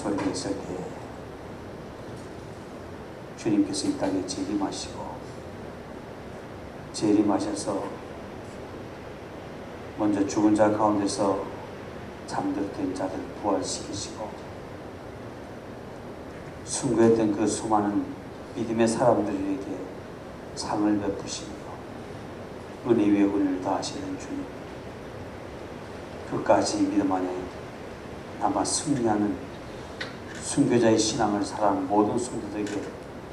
소리가 있을 때 주님께서 이 땅에 재림하시고 재림하셔서 먼저 죽은 자 가운데서 잠들었던 자들 부활시키시고 순교했던 그 수많은 믿음의 사람들에게 상을 베푸시며 은혜 위에 은혜를 더하시는 주님, 끝까지 믿음 안에 남아 승리하는 순교자의 신앙을 살아가는 모든 성도들에게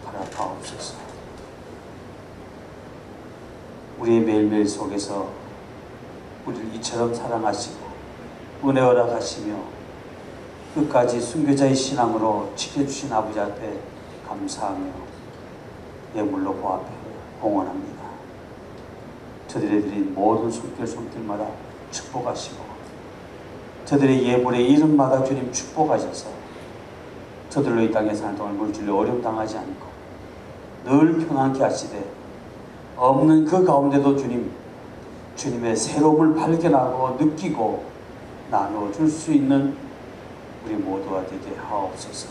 허락하옵소서. 우리의 매일매일 속에서 우리를 이처럼 사랑하시고 은혜 허락하시며 끝까지 순교자의 신앙으로 지켜주신 아버지 앞에 감사하며 예물로 그 앞에 봉헌합니다. 저들이 드린 모든 손길 손길마다 축복하시고 저들의 예물의 이름마다 주님 축복하셔서 저들로 이 땅에 사는 동안 물질로 어려움 당하지 않고 늘 평안케 하시되 없는 그 가운데도 주님의 새로움을 발견하고 느끼고 나눠줄 수 있는 우리 모두가 되게 하옵소서.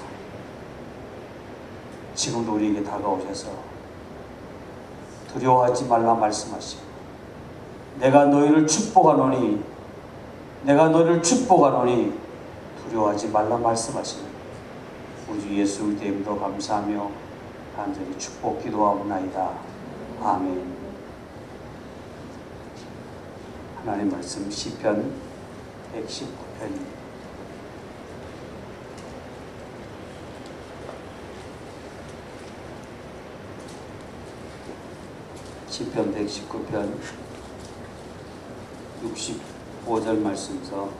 지금도 우리에게 다가오셔서 두려워하지 말라 말씀하시고 내가 너희를 축복하노니 두려워하지 말라 말씀하시는 우리 주 예수 이름으로 감사하며 간절히 축복 기도하옵나이다. 아멘. 하나님 말씀 시편 119편입니다. 시편 119편 65절 말씀에서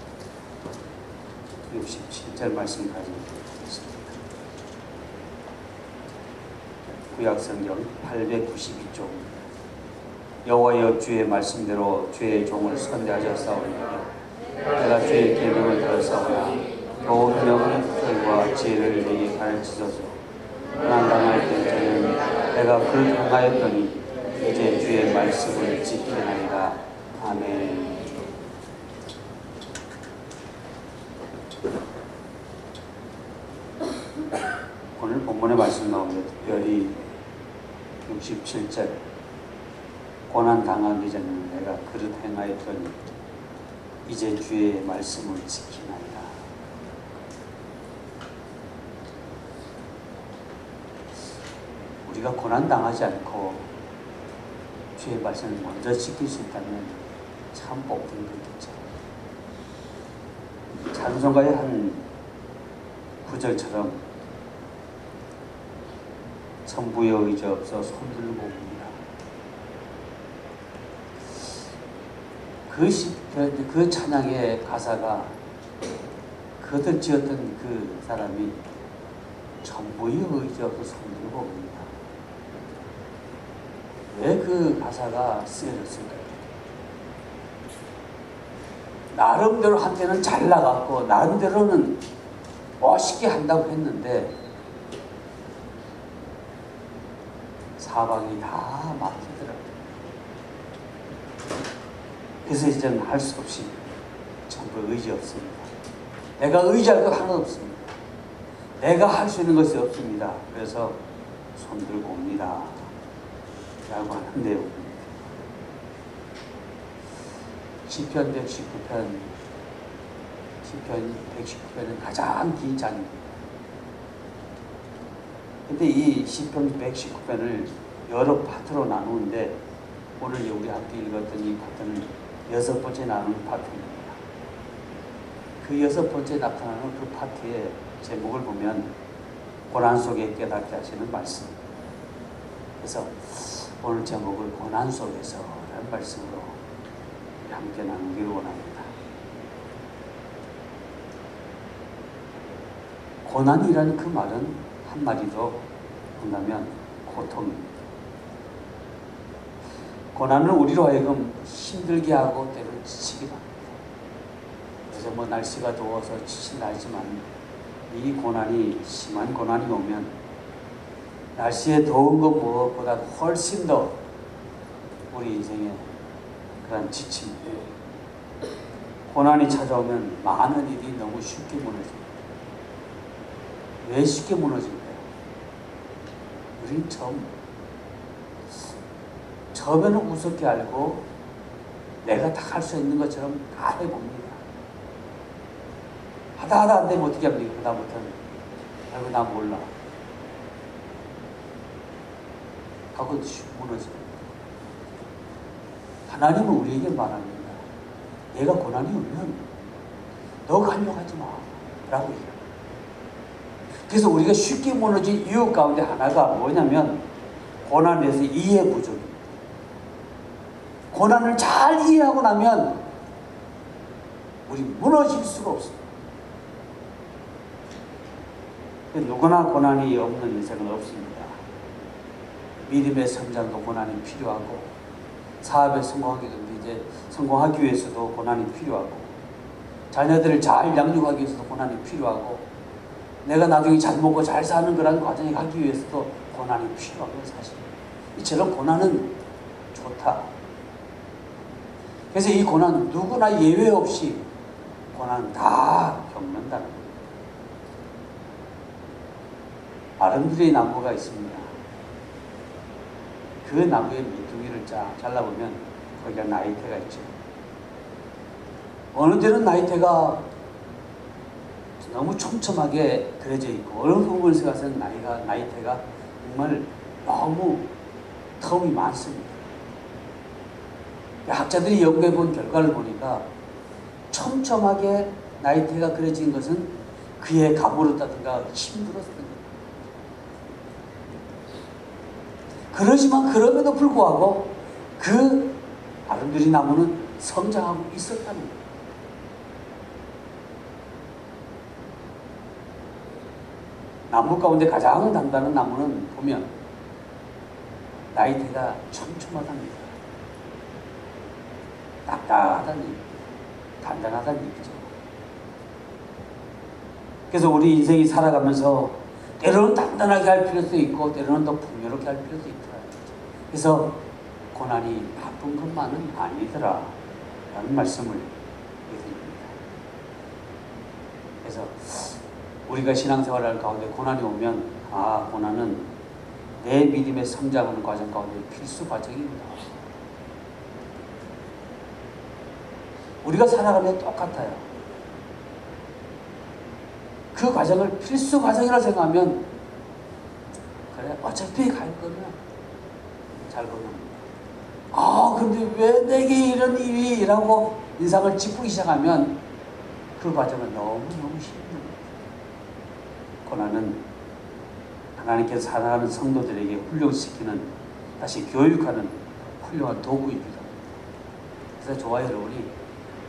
67절 말씀까지 있습니다. 구약성경 892쪽. 여호와여 주의 말씀대로 주의 종을 선대하셨사오니 내가 주의 계명을 들었사오나 또 명령과 지혜를 내게 가르치소서. 난 당할 때는 내가 그를 행하였더니 이제 주의 말씀을 지키나이다. 아멘. 오늘 본문의 말씀 나오는데 특별히 67절 고난 당하기 전에 내가 그릇 행하였더니 이제 주의 말씀을 지키나이다. 우리가 고난 당하지 않고 주의 말씀을 먼저 지킬 수 있다면 참 복된 거겠죠. 찬송가의 한 구절처럼 천부에 의지 없어 손들고 옵니다. 그 찬양의 가사가 그들 지었던 그 사람이 천부에 의지 없어 손들고 옵니다. 왜 그 가사가 쓰여졌을까요? 나름대로 한때는 잘 나갔고 나름대로는 멋있게 한다고 했는데 사방이 다 막히더라고요. 그래서 이제는 할 수 없이 전부 의지 없습니다. 내가 의지할 것 하나 없습니다. 내가 할 수 있는 것이 없습니다. 그래서 손들고 옵니다. 라고 하는 내용입니다. 시편 119편은 가장 긴 장입니다. 근데 이 시편 119편을 여러 파트로 나누는데 오늘 우리 함께 읽었던 이 파트는 6번째 나누는 파트입니다. 그 6번째 나타나는 그 파트의 제목을 보면 고난 속에 깨닫게 하시는 말씀. 그래서 오늘 제목을 고난 속에서 라는 말씀으로 함께 나누기를 원합니다. 고난이라는 그 말은 한마디로 본다면 고통입니다. 고난은 우리로 하여금 힘들게 하고 때로는 지치기도 합니다. 그래서 날씨가 더워서 지친 날지만 이 고난이 심한 고난이 오면 날씨에 더운 것 무엇보다 훨씬 더 우리 인생에 그런 지침입니다. 고난이 찾아오면 많은 일이 너무 쉽게 무너집니다. 왜 쉽게 무너질까요? 우린 처음에는 우습게 알고 내가 다 할 수 있는 것처럼 다 해봅니다. 하다 안 되면 어떻게 합니까? 그다음부터는 아이고 나 몰라 하고 무너집니다. 하나님은 우리에게 말합니다. 내가 고난이 오면 너 간욕하지 마 라고 얘기합니다. 그래서 우리가 쉽게 무너진 이유 가운데 하나가 뭐냐면 고난에서 이해 부족입니다. 고난을 잘 이해하고 나면 우리 무너질 수가 없습니다. 누구나 고난이 없는 인생은 없습니다. 믿음의 성장도 고난이 필요하고 사업에 성공하기 위해서도 고난이 필요하고 자녀들을 잘 양육하기 위해서도 고난이 필요하고 내가 나중에 잘 먹고 잘 사는 그런 과정에 가기 위해서도 고난이 필요한 건 사실입니다. 이처럼 고난은 좋다. 그래서 이 고난 누구나 예외 없이 고난 다 겪는다는 겁니다. 아름드리 나무가 있습니다. 그 나무의 밑둥이를 쫙 잘라보면 거기가 나이테가 있죠. 어느 데는 나이테가 너무 촘촘하게 그려져 있고 어느 부분에서 가서는 나이테가 정말 너무 텀이 많습니다. 학자들이 연구해 본 결과를 보니까 촘촘하게 나이테가 그려진 것은 그의 가물었다든가 힘들었던 거예요. 그러지만 그럼에도 불구하고 그 아름드리 나무는 성장하고 있었다는 거예요. 나무 가운데 가장 단단한 나무는 보면 나이테가 촘촘하다는 거예요. 딱딱하다는 얘기, 단단하다는 얘기죠. 그래서 우리 인생이 살아가면서 때로는 단단하게 할 필요도 있고 때로는 더 풍요롭게 할 필요도 있더라. 그래서 고난이 나쁜 것만은 아니더라 라는 말씀을 드립니다. 그래서 우리가 신앙생활을 가운데 고난이 오면 고난은 내 믿음의 성장하는 과정 가운데 필수 과정입니다. 우리가 살아가면 똑같아요. 그 과정을 필수 과정이라 생각하면 그래 어차피 갈 거면 잘 건너니다. 근데 왜 내게 이런 일이라고 인상을 찌푸기 시작하면 그 과정은 너무너무 힘듭니다. 고난은 하나님께서 사랑하는 성도들에게 훈련시키는 다시 교육하는 훌륭한 도구입니다. 그래서 저와 여러분이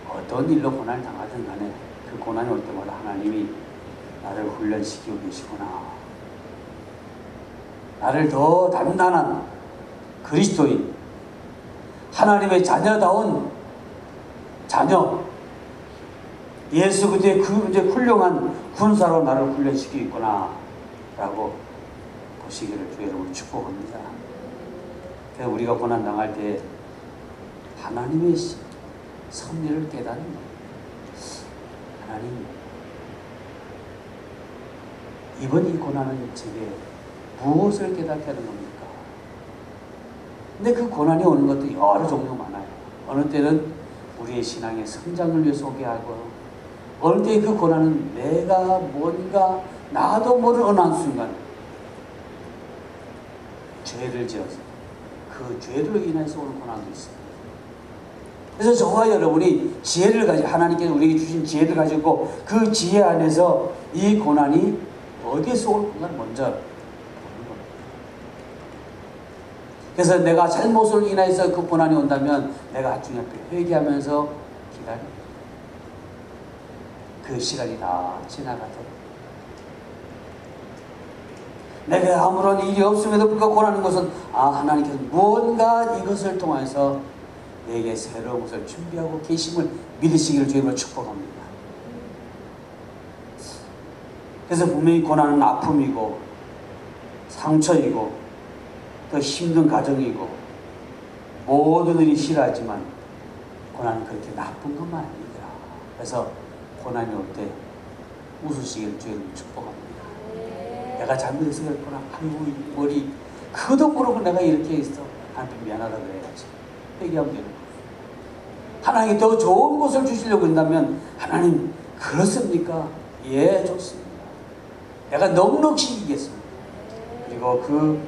어떤 일로 고난을 당하든 간에 그 고난이 올 때마다 하나님이 나를 훈련시키고 계시구나. 나를 더 단단한 그리스도인, 하나님의 자녀다운 자녀, 예수 그리스도의 그 훌륭한 군사로 나를 훈련시키고 있구나 라고 보시기를 주 여러분 축복합니다. 그래서 우리가 고난 당할 때 하나님의 섭리를 깨닫는 거예요. 하나님, 이번 이 고난은 제게 무엇을 깨닫게 하는 겁니까? 근데 그 고난이 오는 것도 여러 종류 많아요. 어느 때는 우리의 신앙의 성장을 위해서 오게 하고, 어느 때 그 고난은 내가 뭔가 나도 모르는 어느 한순간 죄를 지어서 그 죄로 인해서 오는 고난도 있습니다. 그래서 저와 여러분이 지혜를 가지고, 하나님께서 우리에게 주신 지혜를 가지고 그 지혜 안에서 이 고난이 어디에서 올 건가를 먼저 보는 겁니다. 그래서 내가 잘못을 인해서 그 고난이 온다면 내가 주님 앞에 회개하면서 기다립니다. 그 시간이 다 지나가도록. 내가 아무런 일이 없음에도 불구하고 고난인 것은 하나님께서 무언가 이것을 통해서 내게 새로운 것을 준비하고 계심을 믿으시기를 주님으로 축복합니다. 그래서 분명히 고난은 아픔이고 상처이고 또 힘든 가정이고 모든 일이 싫어하지만 고난은 그렇게 나쁜 것만 아닙니다. 그래서 고난이 올 때 웃으시기를 주님으로 축복합니다. 내가 잘못해서 그랬구나. 아이고 머리 그것도 모르고 내가 이렇게 했어. 하나님 미안하다 그래야지. 회개하면 되는 거예요. 하나님이 더 좋은 것을 주시려고 한다면 하나님 그렇습니까? 예, 좋습니다. 내가 넉넉히 이기겠습니다. 그리고 그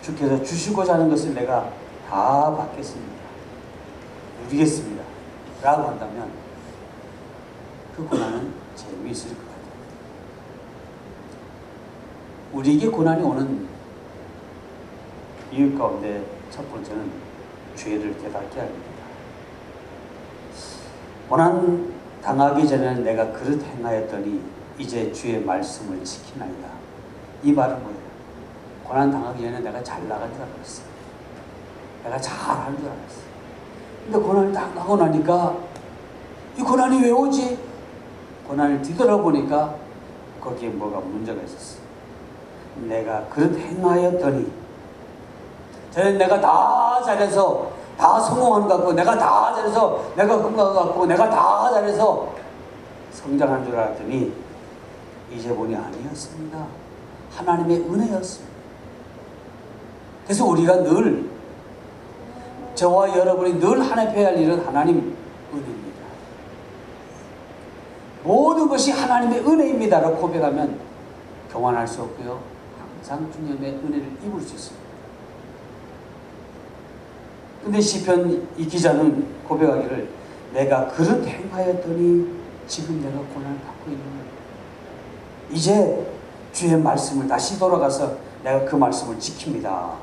주께서 주시고자 하는 것을 내가 다 받겠습니다. 누리겠습니다. 라고 한다면 그 고난은 재미있을 것 같아요. 우리에게 고난이 오는 이유 가운데 첫 번째는 죄를 깨닫게 합니다. 고난 당하기 전에는 내가 그릇 행하였더니 이제 주의 말씀을 지키나이다. 이 말은 뭐예요? 고난 당하기 전에 내가 잘 나간 줄 알았어. 내가 잘한 줄 알았어. 근데 고난을 당하고 나니까 이 고난이 왜 오지? 고난을 뒤돌아보니까 거기에 뭐가 문제가 있었어. 내가 그릇 행하였더니 전에 내가 다 잘해서 다 성공한 것 같고 내가 다 잘해서 내가 건강한 것 같고 내가 다 잘해서 성장한 줄 알았더니 이제 보니 아니었습니다. 하나님의 은혜였습니다. 그래서 우리가 늘 저와 여러분이 늘 하나님께 할 일은 하나님 은혜입니다. 모든 것이 하나님의 은혜입니다 라고 고백하면 교만할 수 없고요. 항상 주님의 은혜를 입을 수 있습니다. 근데 시편 이 기자는 고백하기를 내가 그릇 행하였더니 지금 내가 고난을 받고 있는 거예요. 이제 주의 말씀을 다시 돌아가서 내가 그 말씀을 지킵니다.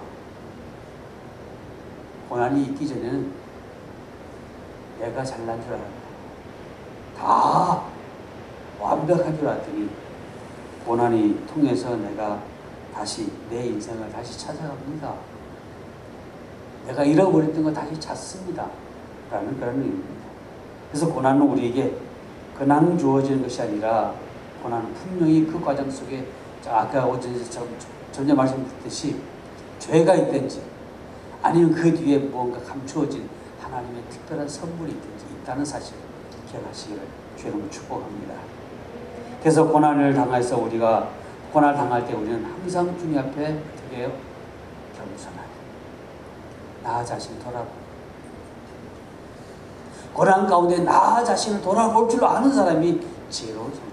고난이 있기 전에는 내가 잘난 줄 알았다. 다 완벽한 줄 알았더니 고난이 통해서 내가 다시 내 인생을 다시 찾아갑니다. 내가 잃어버렸던 거 다시 찾습니다. 라는 그런 의미입니다. 그래서 고난은 우리에게 그냥 주어지는 것이 아니라 고난은 분명히 그 과정 속에 아까 전에 말씀드렸듯이 죄가 있든지 아니면 그 뒤에 뭔가 감추어진 하나님의 특별한 선물이 있든지 있다는 사실을 기억하시기를 주님으로 축복합니다. 그래서 고난을 당해서 우리가 고난을 당할 때 우리는 항상 주님 앞에 어떻게 해요? 겸손하게 나 자신을 돌아보고 고난 가운데 나 자신을 돌아볼 줄 아는 사람이 지혜로운 성도.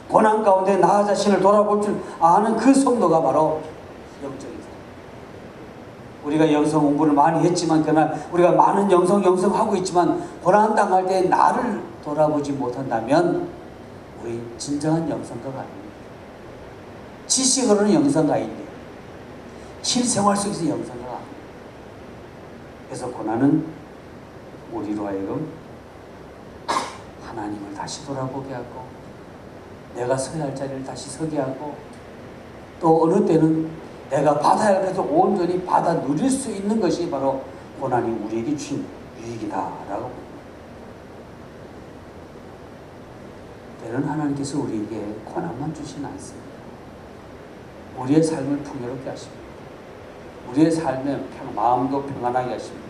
고난 가운데 나 자신을 돌아볼 줄 아는 그 성도가 바로 영적인 사람. 우리가 영성 공부를 많이 했지만 그날 우리가 많은 영성하고 있지만 고난 당할 때 나를 돌아보지 못한다면 우리 진정한 영성가가 아닙니다. 지식으로는 영성가인데 실생활 속에서 영성가가 아닙니다. 그래서 고난은 우리로 하여금 하나님을 다시 돌아보게 하고 내가 서야 할 자리를 다시 서게 하고 또 어느 때는 내가 받아야 할 것을 온전히 받아 누릴 수 있는 것이 바로 고난이 우리에게 주신 유익이다라고 봅니다. 때로는 하나님께서 우리에게 고난만 주시는 않습니다. 우리의 삶을 풍요롭게 하십니다. 우리의 삶에 마음도 평안하게 하십니다.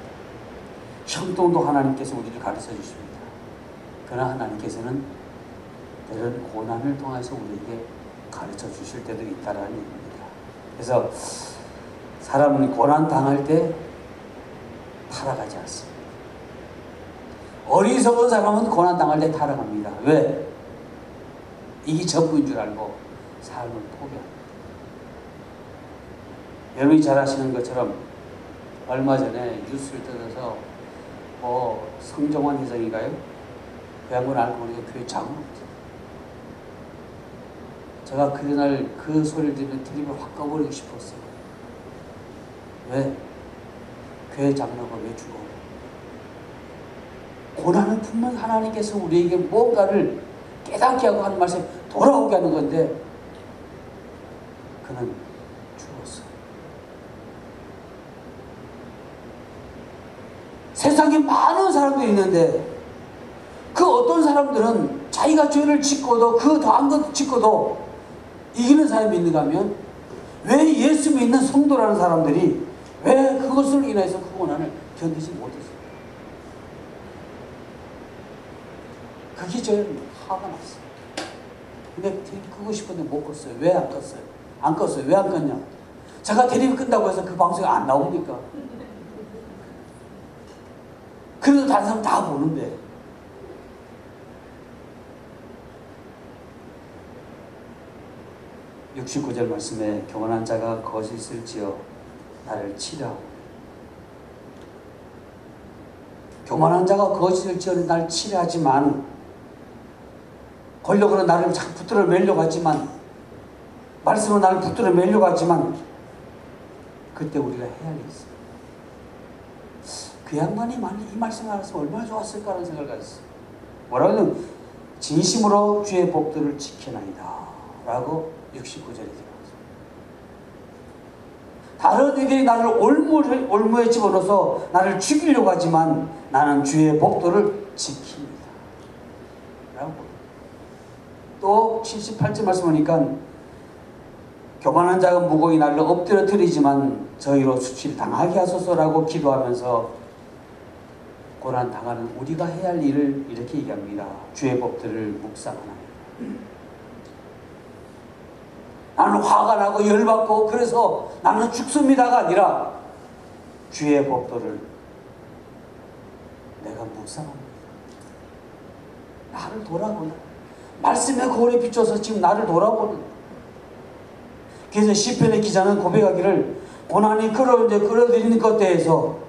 형통도 하나님께서 우리를 가르쳐 주십니다. 그러나 하나님께서는 때로는 고난을 통해서 우리에게 가르쳐 주실 때도 있다는 얘기입니다. 그래서 사람은 고난 당할 때 타락하지 않습니다. 어리석은 사람은 고난 당할 때 타락합니다. 왜? 이게 전부인 줄 알고 삶을 포기합니다. 여러분이 잘 아시는 것처럼 얼마 전에 뉴스를 들어서 성정환 회장인가요? 그 양반 알고 보니까 교회 장로입니다. 제가 그날 그 소리를 듣는 텔레비를 확 꺼버리고 싶었어요. 왜? 교회 장로가 왜 죽어? 고난은 분명히 하나님께서 우리에게 뭔가를 깨닫게 하고 하는 말씀 돌아오게 하는 건데 그는 죽었어요. 세상에 많은 사람들이 있는데 그 어떤 사람들은 자기가 죄를 짓고도 그 더한 것 짓고도 이기는 사람이 있는가 하면 왜 예수 믿는 성도라는 사람들이 왜 그것을 인해서 그 고난을 견디지 못했어요? 그게 제일 화가 났어요. 근데 TV 끄고 싶은데 못 껐어요. 왜 안 껐어요? 안 껐어요. 왜 안 껐냐? 제가 TV 끈다고 해서 그 방송이 안 나옵니까? 그래도 다른 사람 다 보는데. (69절) 말씀에 교만한 자가 거짓을지어 나를 치려하고, 교만한 자가 거짓을 지어 나를 치려하지만, 권력으로 나를 자꾸 붙들어 매려고 하지만, 말씀으로 나를 붙들어 매려고 하지만, 그때 우리가 해야 할 일이 있어요. 그 양반이 만약 이 말씀을 알았으면 얼마나 좋았을까라는 생각을 가졌어요. 뭐라고 하면 진심으로 주의 법도를 지켜나이다 라고 69절에 들어갔어요. 다른 이들이 나를 올무에 집어넣어서 나를 죽이려고 하지만 나는 주의 법도를 지킵니다 라고. 또 78절 말씀 보니까 교만한 자가 무고히 나를 엎드려뜨리지만 저희로 수치를 당하게 하소서라고 기도하면서 고난 당하는 우리가 해야 할 일을 이렇게 얘기합니다. 주의 법들을 묵상하나이다. 나는 화가 나고 열받고 그래서 나는 죽습니다가 아니라 주의 법도를 내가 묵상합니다. 나를 돌아보는, 말씀의 거울에 비춰서 지금 나를 돌아보는. 그래서 시편의 기자는 고백하기를 고난이 끌어들이는 것에 대해서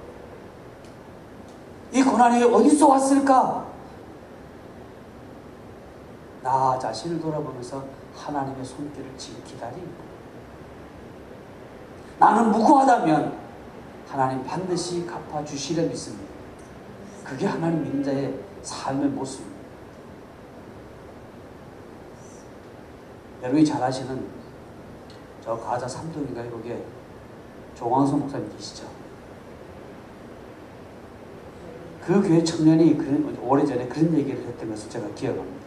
이 고난이 어디서 왔을까? 나 자신을 돌아보면서 하나님의 손길을 지금 기다립니다. 나는 무고하다면 하나님 반드시 갚아주시려 믿습니다. 그게 하나님 믿는 자의 삶의 모습입니다. 여러분이 잘 아시는 저 가자 삼동인가요? 거기에 조광수 목사님 계시죠? 그 교회 청년이 오래전에 그런 얘기를 했던 것을 제가 기억합니다.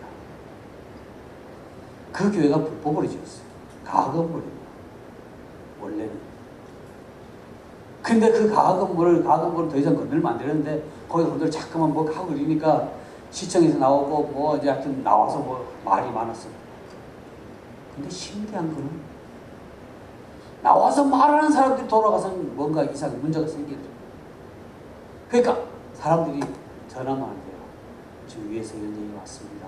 그 교회가 불법으로 지었어요. 가학 건물입니다. 원래는. 근데 그 가학 건물을 더 이상 건들면 안 되는데 거기 건들 자꾸만 뭐 하고 이러니까 시청에서 나오고 뭐 이제 하여튼 나와서 뭐 말이 많았어요. 근데 신기한 거는 나와서 말하는 사람들이 돌아가서는 뭔가 이상 문제가 생기더라고요. 그러니까 사람들이 전하면 안 돼요. 지금 위에서 이런 얘기 왔습니다.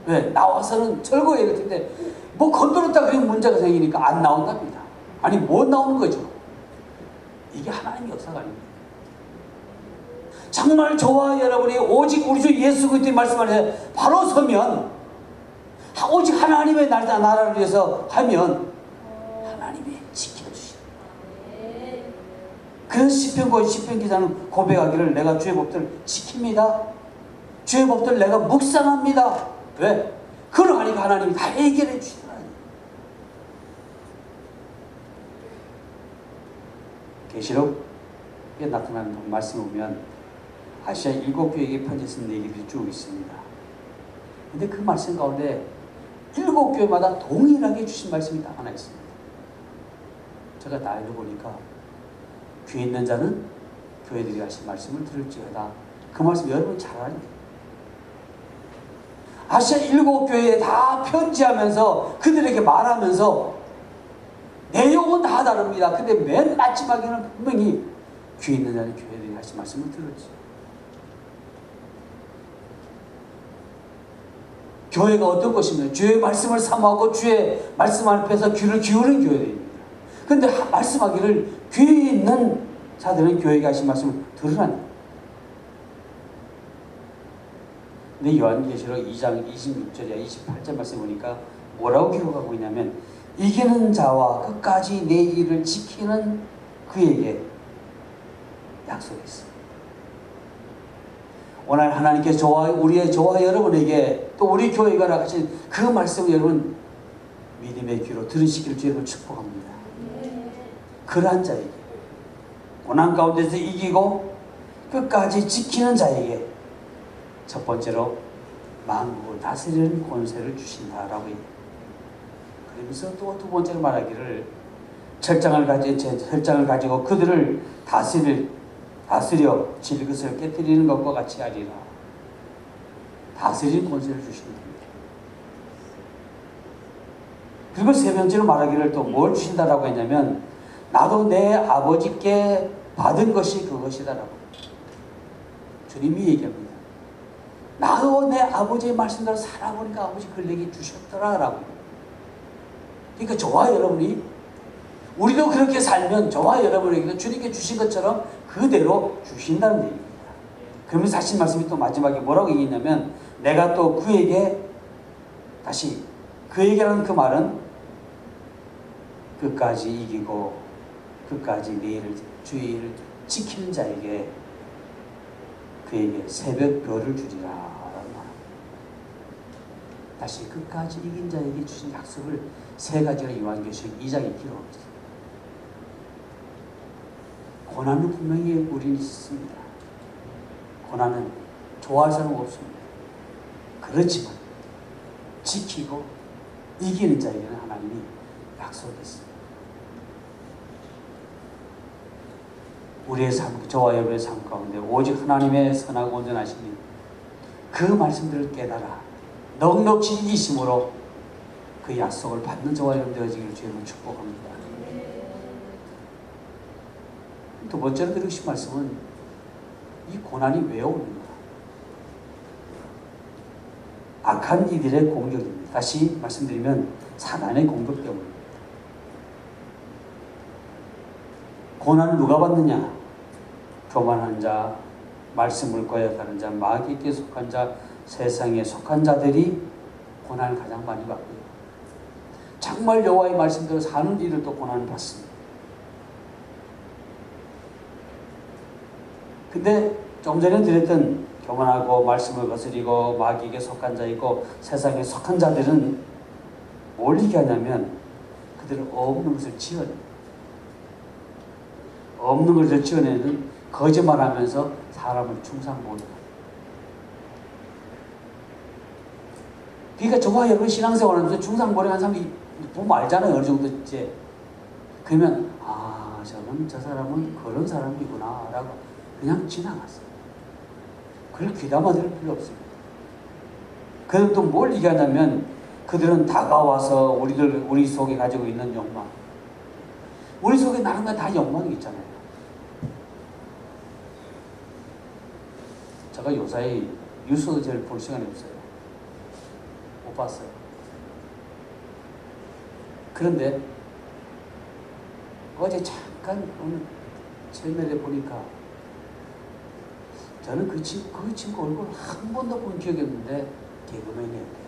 왜? 나와서는 철거해 이럴 텐데 뭐 건드렸다 그러면 문제가 생기니까 안 나온답니다. 아니 못 나오는 거죠. 이게 하나님의 역사가 아닙니다. 정말 저와 여러분이 오직 우리 주 예수 그리스도의 말씀 안에 바로 서면, 오직 하나님의 나라를 위해서 하면 하나님이 지켜주시다. 그래서 시편 기자는 고백하기를 내가 주의 법들을 지킵니다. 주의 법들을 내가 묵상합니다. 왜? 그러하니까 하나님이 다 해결해 주시더라고요. 계시록에 나타나는 말씀을 보면 아시아 7교회에게 편지 쓴 얘기들이 쭉 있습니다. 근데 그 말씀 가운데 7교회마다 동일하게 주신 말씀이 딱 하나 있습니다. 제가 다 읽어보니까 귀 있는 자는 교회들이 하신 말씀을 들을지어다. 그 말씀 여러분 잘 아십니다. 아시아 7교회에 다 편지하면서 그들에게 말하면서 내용은 다 다릅니다. 근데 맨 마지막에는 분명히 귀 있는 자는 교회들이 하신 말씀을 들을지. 교회가 어떤 것입니까? 주의 말씀을 삼하고 주의 말씀 앞에서 귀를 기울이는 교회입니다. 근데 말씀하기를 귀에 있는 자들은 교회가 하신 말씀을 들으라니. 근데 요한계시록 2장 26절이야 28절 말씀 보니까 뭐라고 기록하고 있냐면 이기는 자와 끝까지 내 일을 지키는 그에게 약속했습니다. 오늘 하나님께서 저와 여러분에게 또 우리 교회가 나가신 그 말씀을 여러분 믿음의 귀로 들으시기를 주님을 축복합니다. 그러한 자에게 고난 가운데서 이기고 끝까지 지키는 자에게 첫 번째로 만국을 다스리는 권세를 주신다라고 얘기합니다. 그러면서 또 두 번째로 말하기를 철장을 가지고 그들을 다스려 질그릇을 깨뜨리는 것과 같이 하리라. 다스리는 권세를 주신다. 그리고 세 번째로 말하기를 또 뭘 주신다라고 했냐면 나도 내 아버지께 받은 것이 그것이다라고 주님이 얘기합니다. 나도 내 아버지의 말씀대로 살아보니까 아버지 그걸 내게 주셨더라라고. 그러니까 저와 여러분이 우리도 그렇게 살면 저와 여러분에게도 주님께 주신 것처럼 그대로 주신다는 얘기입니다. 그러면서 하신 말씀이 또 마지막에 뭐라고 얘기했냐면 내가 또 그에게 다시 그에게라는 그 말은 끝까지 이기고 끝까지 내 일을 주의 일을 지키는 자에게 그에게 새벽별을 주리라 라는 말. 다시 끝까지 이긴 자에게 주신 약속을 세 가지로 요한계시록 2장에 기록합니다. 고난은 분명히 우리는 있습니다. 고난은 좋아할 사람은 없습니다. 그렇지만 지키고 이기는 자에게는 하나님이 약속했습니다. 우리의 삶, 저와 여러분의 삶 가운데 오직 하나님의 선하고 온전하신 일, 그 말씀들을 깨달아 넉넉히 이기심으로 그 약속을 받는 저와 여러분 되어지기를 주님으로 축복합니다. 두 번째로 드리고 싶은 말씀은 이 고난이 왜 오는가? 악한 이들의 공격입니다. 다시 말씀드리면 사단의 공격 때문입니다. 고난을 누가 받느냐? 교만한 자, 말씀을 거역하는 자, 마귀에게 속한 자, 세상에 속한 자들이 고난을 가장 많이 받고요. 정말 여호와의 말씀대로 사는 이들도 고난을 받습니다. 근데 좀 전에 드렸던 교만하고 말씀을 거스리고 마귀에게 속한 자이고 세상에 속한 자들은 뭘 얘기하냐면 그들은 없는 것을 지어내요. 없는 것을 지어내는 거짓말하면서 사람을 충상모르고. 그러니까 저와 여러분 신앙생활하면서 충상모르한 사람이 보면 알잖아요. 어느 정도 이제. 그러면 아 저는 저 사람은 그런 사람이구나 라고 그냥 지나갔어요. 그걸 귀담아 들을 필요 없습니다. 그들은 또 뭘 얘기하냐면 그들은 다가와서 우리 속에 가지고 있는 욕망, 우리 속에 나름대로 다 욕망이 있잖아요. 제가 요사이 뉴스도 잘 볼 시간이 없어요. 못 봤어요. 그런데 어제 잠깐 오늘 채널에 보니까 저는 그 친구 얼굴 한 번도 본 기억이 없는데 개그맨이었대요.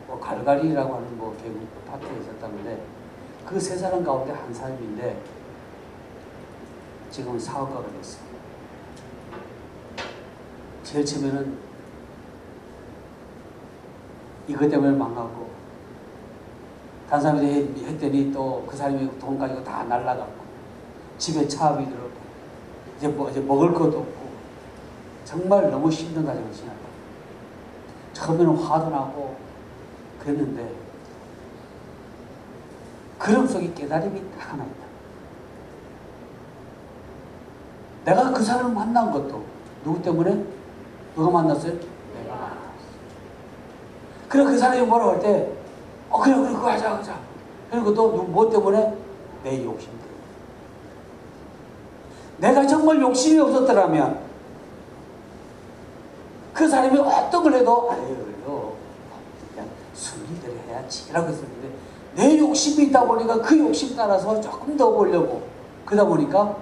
뭐 갈갈이라고 하는 뭐 개그 파트에 있었다는데 그 세 사람 가운데 한 사람인데 지금 사업가가 됐어요. 제일 처음에는 이것 때문에 망하고 다른 사람들이 했더니 또 그 사람이 돈 가지고 다 날라갔고 집에 차압이 들었고 이제 먹을 것도 없고 정말 너무 힘든 과정을 지났다. 처음에는 화도 나고 그랬는데 그런 속에 깨달음이 딱 하나 있다. 내가 그 사람을 만난 것도 누구 때문에? 누가 만났어요? 내가 만났어. 그래 그 사람이 뭐라고 할 때 그래 그거 하자. 그리고 또 뭐 때문에? 내 욕심 때문에. 내가 정말 욕심이 없었더라면 그 사람이 어떤 걸 해도 아유 그냥 순리대로 해야지 라고 했었는데 내 욕심이 있다 보니까 그 욕심 따라서 조금 더 보려고 그러다 보니까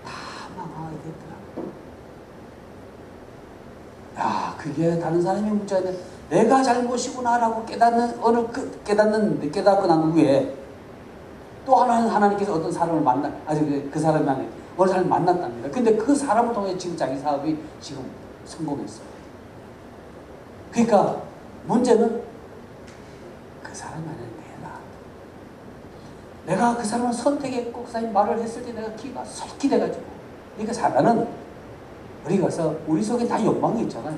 다 망하게 됐더라고요. 야 그게 다른 사람의 문제인데 내가 잘못이구나 라고 깨닫고 난 후에 또 하나님께서 어떤 사람을 그 사람이 어느 사람을 만났답니다. 근데 그 사람을 통해 지금 자기 사업이 지금 성공했어요. 그러니까 문제는 그 사람이 아니라 내가 그 사람을 선택했고 그 사람이 말을 했을 때 내가 귀가 솔깃해가지고. 그러니까 사단은 우리가 가서 우리 속에 다 욕망이 있잖아요.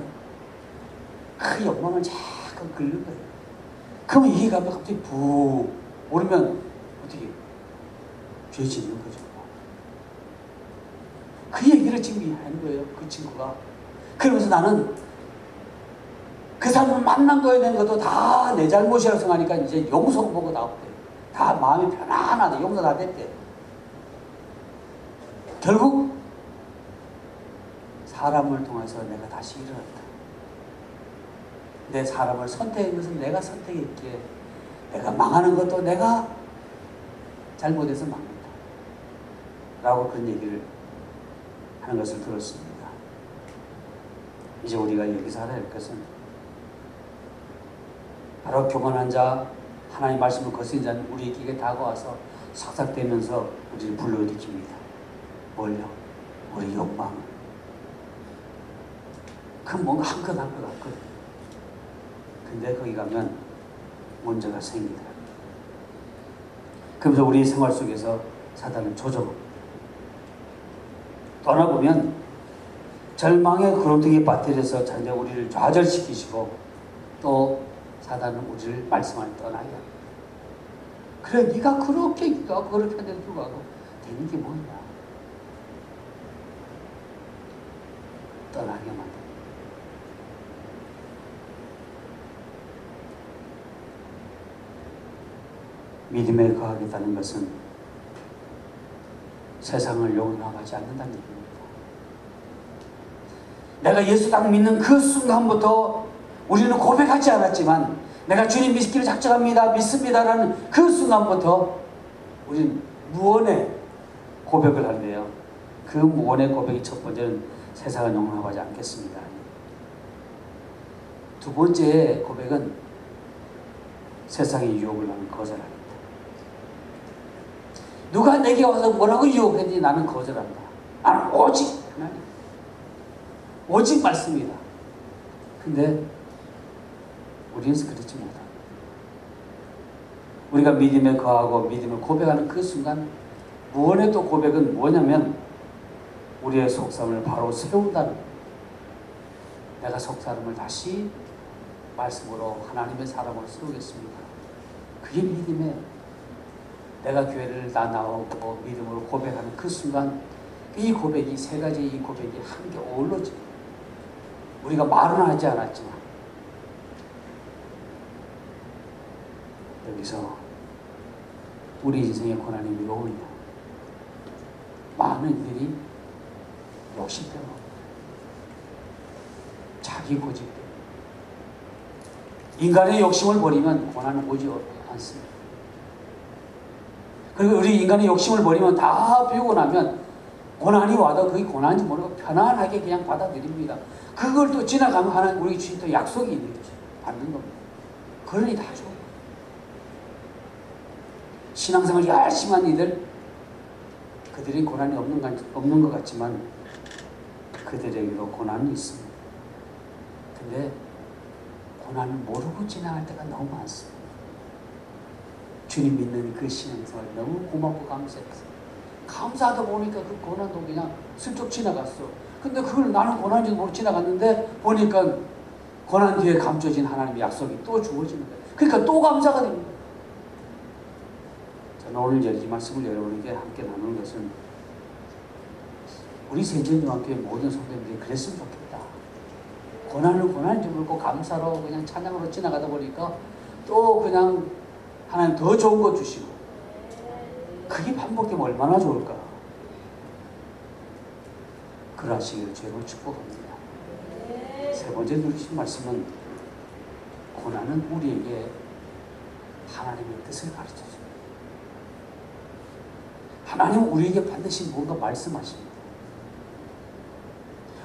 그 욕망을 자꾸 긁는 거예요. 그러면 이게 갑자기 부 오르면 어떻게 죄 짓는 거죠. 그 얘기를 지금 하는 거예요. 그 친구가. 그러면서 나는 그 사람을 만난 거에 대한 것도 다 내 잘못이라고 생각하니까 이제 용서 보고 나왔대. 다 마음이 편안하대. 용서 다 됐대. 결국 사람을 통해서 내가 다시 일어났다. 내 사람을 선택한 것은 내가 선택했기에 내가 망하는 것도 내가 잘못해서 망했다. 라고 그런 얘기를 하는 것을 들었습니다. 이제 우리가 여기서 알아야 할 것은 바로 교만한 자, 하나님의 말씀을 거스린 자는 우리에게 다가와서 sak삭대면서 우리를 불러일으킵니다. 뭘요? 우리 욕망을. 그 뭔가 한껏 같거든. 근데 거기 가면 문제가 생기더라. 그러면서 우리 생활 속에서 사단은 조종합니다. 떠나보면 절망의 구렁텅이에 빠뜨려서 자기가 우리를 좌절시키시고 또 사단은 우리를 말씀을 떠나게 합니다. 그래 네가 그렇게 기도하고 그렇게 하는데도 불구하고 되는 게 뭐냐. 떠나게 만듭니다. 믿음에 거하겠다는 것은 세상을 용납하지 않는다는 얘기입니다. 내가 예수 딱 믿는 그 순간부터 우리는 고백하지 않았지만 내가 주님 믿기를 작정합니다. 믿습니다라는 그 순간부터 우리는 무언의 고백을 하는데요. 그 무언의 고백이 첫 번째는 세상을 용납하지 않겠습니다. 두 번째 고백은 세상의 유혹을 나는 거절합니다. 누가 내게 와서 뭐라고 유혹했는지 나는 거절한다. 나는 오직 하나님, 오직 말씀이다. 근데 우리는 그렇지 못합니다. 우리가 믿음에 거하고 믿음을 고백하는 그 순간 무언의 또 고백은 뭐냐면 우리의 속사람을 바로 세운다는, 내가 속사람을 다시 말씀으로 하나님의 사람으로 세우겠습니다. 그게 믿음의, 내가 교회를 다 나오고 믿음으로 고백하는 그 순간 이 고백이, 세 가지 이 고백이 함께 어우러집니다. 우리가 말은 하지 않았지만 여기서 우리 인생의 고난이 무거우냐. 많은 이들이 욕심 때문에, 자기 고집 때문에. 인간의 욕심을 버리면 고난은 오지 않습니다. 그리고 우리 인간의 욕심을 버리면 다 비우고 나면 고난이 와도 그게 고난인지 모르고 편안하게 그냥 받아들입니다. 그걸 또 지나가면 하나님 우리 주신 또 약속이 있는 거죠. 받는 겁니다. 그러니 다 좋아요. 신앙생활 열심히 한 이들, 그들이 고난이 없는 것 같지만 그들에게도 고난이 있습니다. 근데 고난을 모르고 지나갈 때가 너무 많습니다. 주님 믿는 그 신앙생활 너무 고맙고 감사했어요. 감사하다 보니까 그 고난도 그냥 슬쩍 지나갔어. 근데 그걸 나는 고난인지도 모르고 지나갔는데 보니까 고난 뒤에 감춰진 하나님의 약속이 또 주어지는 거예요. 그러니까 또 감사가 됩니다. 저는 오늘 이 말씀을 여러분에게 함께 나누는 것은 우리 세전중앙교회 모든 성도님들이 그랬으면 좋겠다. 고난을 고난인지 모르고 감사로 그냥 찬양으로 지나가다 보니까 또 그냥 하나님 더 좋은 거 주시고, 그게 반복되면 얼마나 좋을까. 그러하시기를 주로 축복합니다. 세 번째 누리신 말씀은 고난은 우리에게 하나님의 뜻을 가르쳐줍니다. 하나님은 우리에게 반드시 뭔가 말씀하십니다.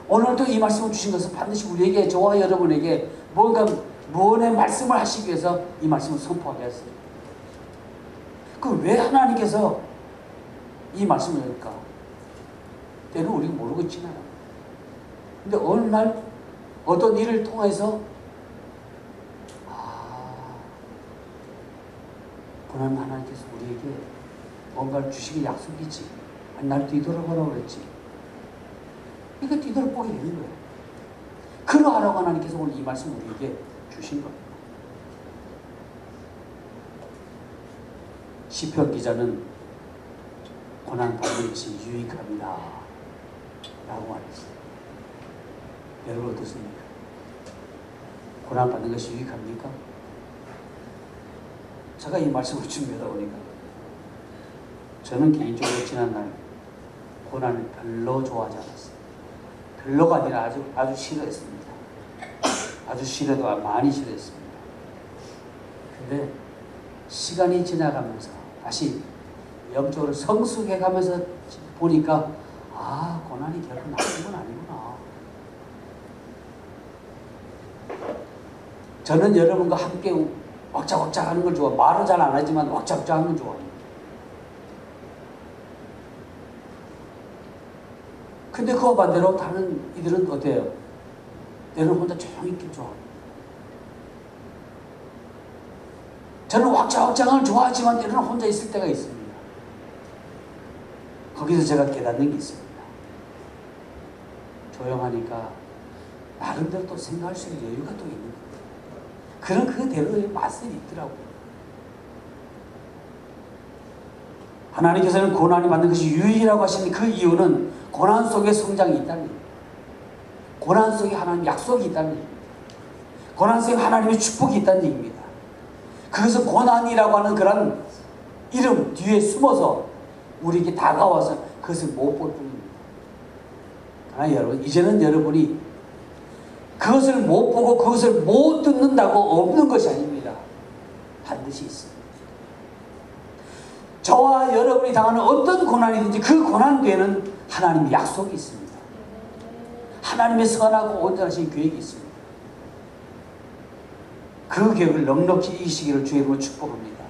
오늘도 이 말씀을 주신 것은 반드시 우리에게, 저와 여러분에게 뭔가 무언의 말씀을 하시기 위해서 이 말씀을 선포하게 했습니다. 그럼 왜 하나님께서 이 말씀을 할까? 때는 우리가 모르고 지나갑니다. 근데 어느 날 어떤 일을 통해서 그러면 하나님께서 우리에게 뭔가를 주시기 약속이지. 아니, 날 뒤돌아보라고 그랬지. 그러니까 뒤돌아보게 되는 거예요. 그러하라고 하나님께서 오늘 이 말씀 우리에게 주신 겁니다. 시편 기자는 고난받는 것이 유익합니다 라고 말했어요. 여러분 어떻습니까? 고난받는 것이 유익합니까? 제가 이 말씀을 준비하다 보니까 저는 개인적으로 지난날 고난을 별로 좋아하지 않았어요. 별로가 아니라 아주 싫어했습니다. 아주 싫어도 많이 싫어했습니다. 근데 시간이 지나가면서 다시 영적으로 성숙해가면서 보니까 고난이 결코 나쁜 건 아니구나. 저는 여러분과 함께 왁자왁자 하는 걸 좋아. 말은 잘 안 하지만 왁자왁자 하는 걸 좋아합니다. 근데 그와 반대로 다른 이들은 어때요? 내는 혼자 조용히 있길 좋아합니다. 저는 왁자왁자를 좋아하지만 때로는 혼자 있을 때가 있습니다. 거기서 제가 깨닫는 게 있습니다. 조용하니까 나름대로 또 생각할 수 있는 여유가 또 있는 거예요. 그런 그대로의 맛이 있더라고요. 하나님께서는 고난이 받는 것이 유익이라고 하시는 그 이유는 고난 속에 성장이 있다는 거예요. 고난 속에 하나님의 약속이 있다는 얘기입니다. 고난 속에 하나님의 축복이 있다는 얘기입니다. 그것은 고난이라고 하는 그런 이름 뒤에 숨어서 우리에게 다가와서 그것을 못 볼 뿐입니다. 그러나 여러분, 이제는 여러분이 그것을 못 보고 그것을 못 듣는다고 없는 것이 아닙니다. 반드시 있습니다. 저와 여러분이 당하는 어떤 고난이든지 그 고난 뒤에는 하나님의 약속이 있습니다. 하나님의 선하고 온전하신 계획이 있습니다. 그 계획을 넉넉히 이기시기를 주의 이름으로 축복합니다.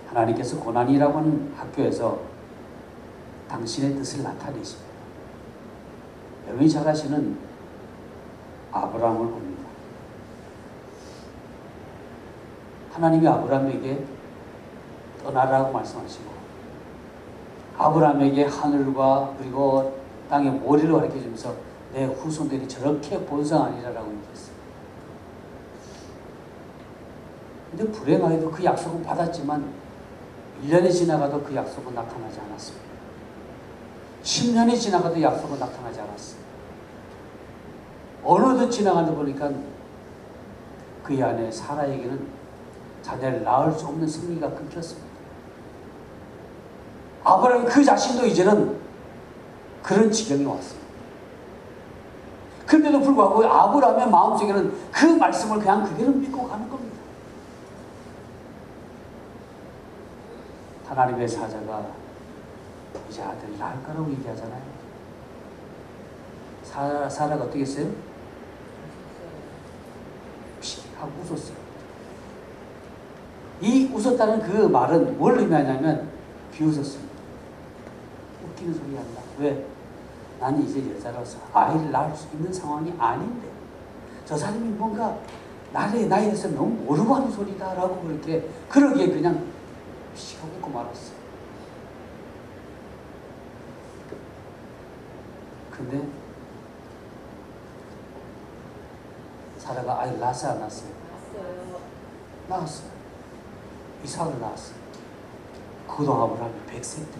하나님께서 고난이라고 하는 학교에서 당신의 뜻을 나타내십니다. 여러분이 잘 아시는 아브라함을 봅니다. 하나님이 아브라함에게 떠나라고 말씀하시고 아브라함에게 하늘과 그리고 땅의 모래를 가르쳐주면서 내 후손들이 저렇게 번성하리라라고 얘기했어요. 근데 불행하게도 그 약속은 받았지만 1년이 지나가도 그 약속은 나타나지 않았습니다. 10년이 지나가도 약속은 나타나지 않았어요. 어느덧 지나가다 보니까 그의 아내 사라에게는 자녀를 낳을 수 없는 생리가 끊겼습니다. 아브라함 그 자신도 이제는 그런 지경이 왔습니다. 그런데도 불구하고 아브라함의 마음속에는 그 말씀을 그냥 그대로 믿고 가는 겁니다. 하나님의 사자가 이제 아들을 낳을 거라고 얘기하잖아요. 사라가 어떻게 했어요? 픽 하고 웃었어요. 이 웃었다는 그 말은 뭘 의미하냐면 비웃었습니다. 웃기는 소리 한다. 왜? 나는 이제 여자로서 아이를 낳을 수 있는 상황이 아닌데 저 사람이 뭔가 나의 나이에 대해서 너무 모르고 하는 소리다 라고 그러기에 그냥 픽 하고 웃고 말았어요. 근데 사라가 아이를 낳았어요, 안 낳았어요? 낳았어요. 이삭을 낳았어요. 그도 아브라함이 100세 때.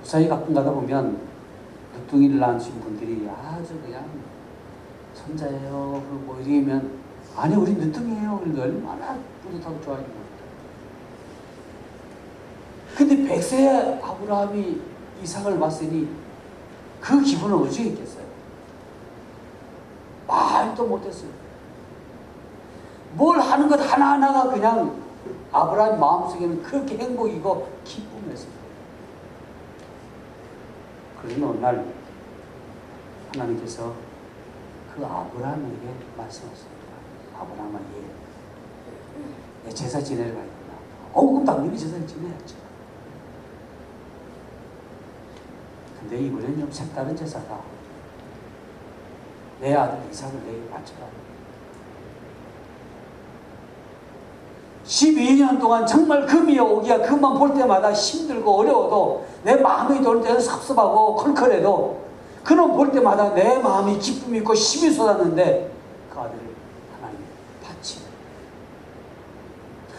무사히 가끔 가다 보면 늦둥이를 낳으신 분들이 아주 그냥 손자예요. 그리고 이러면 아니 우리 늦둥이에요. 그래도 얼마나 뿌듯하고 좋아하는 겁니다. 근데 100세에 아브라함이 이삭을 봤으니 그 기분은 어찌 있겠어요? 말도 못했어요. 뭘 하는 것 하나하나가 그냥 아브라함 마음속에는 그렇게 행복이고 기쁨이었습니다. 그러는 어느 날 하나님께서 그 아브라함에게 말씀하셨습니다. 아브라함아, 내 제사 지내러 가야겠다. 그럼 당연히 제사를 지내야죠. 근데 이번엔 좀 색다른 제사다. 내 아들 이삭을 내게 바쳐라. 12년 동안 정말 금이야 오기야 금만 볼 때마다 힘들고 어려워도 내 마음이 돌 때는 섭섭하고 컬컬해도 그놈 볼 때마다 내 마음이 기쁨이 있고 힘이 쏟았는데 그 아들을 하나님이 바치고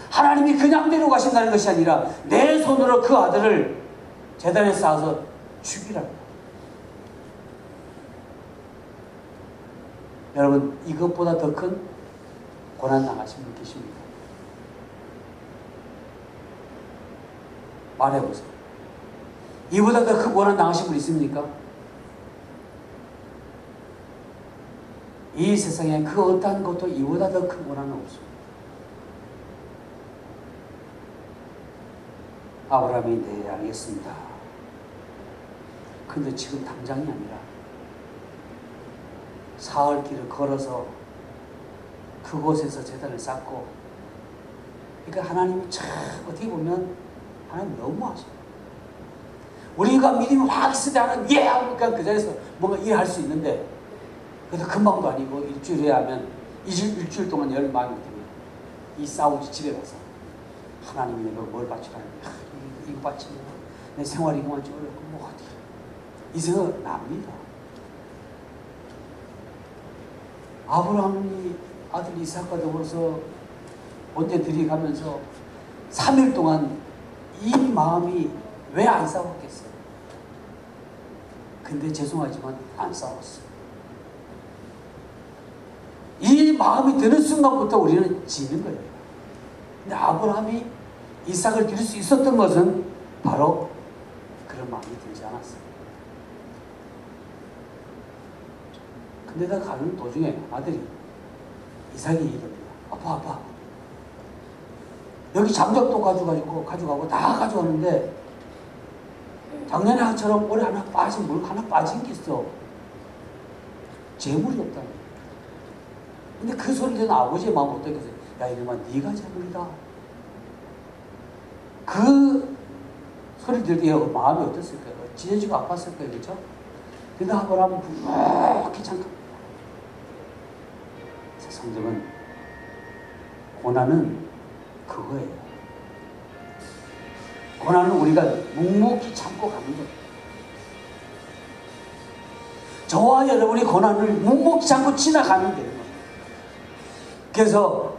하나님이 그냥 데려가신다는 것이 아니라 내 손으로 그 아들을 제단에 쌓아서 죽이라고. 여러분, 이것보다 더 큰 고난 당하신 분 계십니까? 말해보세요. 이보다 더 큰 고난 당하신 분 있습니까? 이 세상에 그 어떠한 것도 이보다 더 큰 고난은 없습니다. 아브라함이 네, 알겠습니다. 근데 지금 당장이 아니라 사흘 길을 걸어서 그곳에서 제단을 쌓고, 그러니까 하나님이 참 어떻게 보면 하나님 너무하셔요. 우리가 믿음이 확 있을 때 하나님 예! 하니까 그 자리에서 뭔가 일할 수 있는데, 그래도 금방도 아니고 일주일에 하면 일주일 동안 열 마음이 되면 이 싸우지 집에 가서 하나님이 내가 뭘 바치라는 거야. 이거 바치면 내 생활이 그만 좀 어렵고 뭐 어떻게 이 생각 납니다. 아브라함이 아들 이삭과 더불어서 언제 들이가면서 3일 동안 이 마음이 왜 안 싸웠겠어요? 근데 죄송하지만 안 싸웠어요. 이 마음이 드는 순간부터 우리는 지는 거예요. 근데 아브라함이 이삭을 기를 수 있었던 것은 바로 그런 마음이 들지 않았어요. 근데 나 가는 도중에 아들이 이삭이 얘기합니다. 아빠 여기 장작도 가져가고 다 가져가는데 작년에처럼 올해 하나 빠진 물 하나 빠진 게 있어. 재물이 없다는 거야. 근데 그 소리 듣는 아버지의 마음 어떻겠어요? 야 이놈아 네가 재물이다. 그 소리 들을 때 마음이 어땠을까요? 찢어지고 아팠을 거예요. 그렇죠? 근데 아브라함은 그렇게 잠깐 성경은 고난은 그거예요. 고난은 우리가 묵묵히 참고 가는 거예요. 저와 여러분이 고난을 묵묵히 참고 지나가는 거예요. 그래서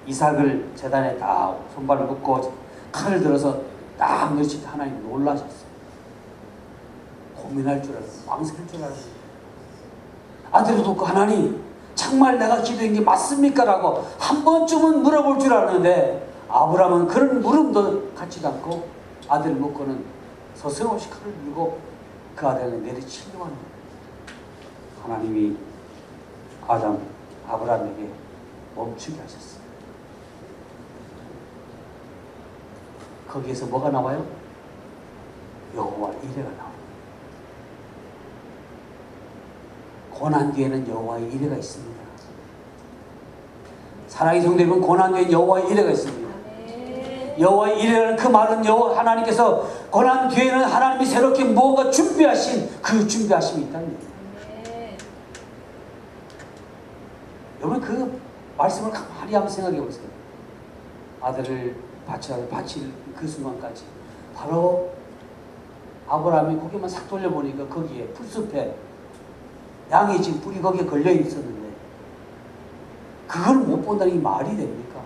이삭을 제단에 딱 손발을 묶고 칼을 들어서 딱 넣으실 때 하나님 놀라셨어요. 고민할 줄 알았어요. 망설일 줄 알았어요. 아들을 돕고 하나님 정말 내가 기도한 게 맞습니까? 라고 한 번쯤은 물어볼 줄 알았는데 아브라함은 그런 물음도 갖지도 않고 아들을 묶고는 서슴없이 칼을 들고 그 아들을 내리치려고 하는 거예요. 하나님이 아브라함에게 멈추게 하셨어요. 거기에서 뭐가 나와요? 여호와 이레가 나와요. 고난 뒤에는 여호와의 이레가 있습니다. 사랑의 성도 여러분, 고난 뒤에 여호와의 이레가 있습니다. 여호와의 이레라는 그 말은 여호와 하나님께서 고난 뒤에는 하나님이 새롭게 무언가 준비하신 그 준비하심이 있다는 거예요. 여러분 그 말씀을 가만히 한번 생각해 보세요. 아들을 바칠 그 순간까지 바로 아브라함이 고개만 싹 돌려보니까 거기에 풀숲에 양의 지금 뿔이 거기에 걸려 있었는데 그걸 못 본다는 게 말이 됩니까?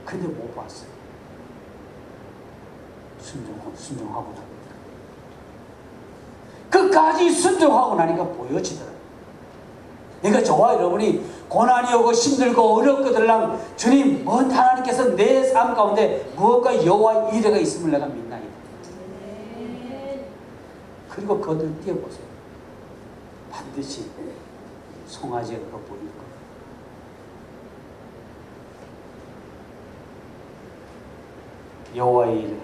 근데 못 봤어요. 순종하고 나니까 끝까지 순종하고 나니까 보여지더라고요. 그러니까 저와 여러분이 고난이 오고 힘들고 어렵거들랑 주님, 뭔 하나님께서 내 삶 가운데 무엇과 여호와의 이레가 있음을 내가 믿나이다. 그리고 그들 뛰어보세요. 반드시 송아지가 보일 거예요. 여호와의 이레.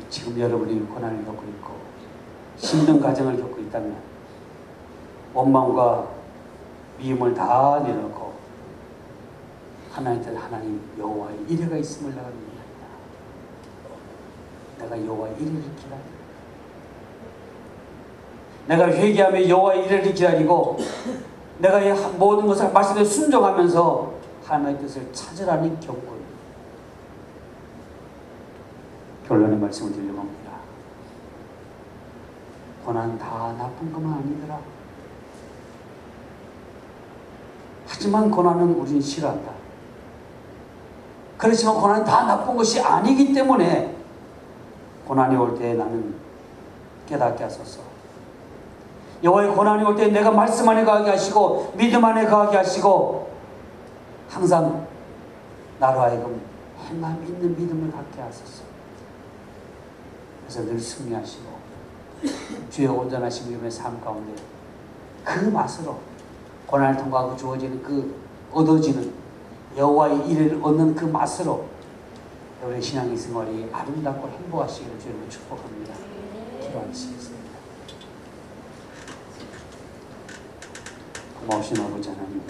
지금 여러분이 고난을 겪고 있고 힘든 과정을 겪고 있다면 원망과 미움을 다 내려놓고 하나님한테 하나님 여호와의 이레가 있음을 내가 믿는다. 내가 여호와의 이레를 기다려. 내가 회개하며 여호와의 이레를 기다리고 내가 모든 것을 말씀에 순종하면서 하나님의 뜻을 찾으라는 경고입니다. 결론의 말씀을 드리려고 합니다. 고난 다 나쁜 것만 아니더라. 하지만 고난은 우리는 싫어한다. 그렇지만 고난이 다 나쁜 것이 아니기 때문에 고난이 올 때 나는 깨닫게 하소서. 여호와의 고난이 올 때 내가 말씀 안에 거하게 하시고 믿음 안에 거하게 하시고 항상 나로 하여금 행함 있는 믿음을 갖게 하소서. 그래서 늘 승리하시고 주의 온전하신 믿음의 삶 가운데 그 맛으로 고난을 통과하고 주어지는 그 얻어지는 여호와의 일을 얻는 그 맛으로 여러분의 신앙의 생활이 아름답고 행복하시기를 주님으로 축복합니다. 기도하시겠습니다. 고마우신 아버지 하나님,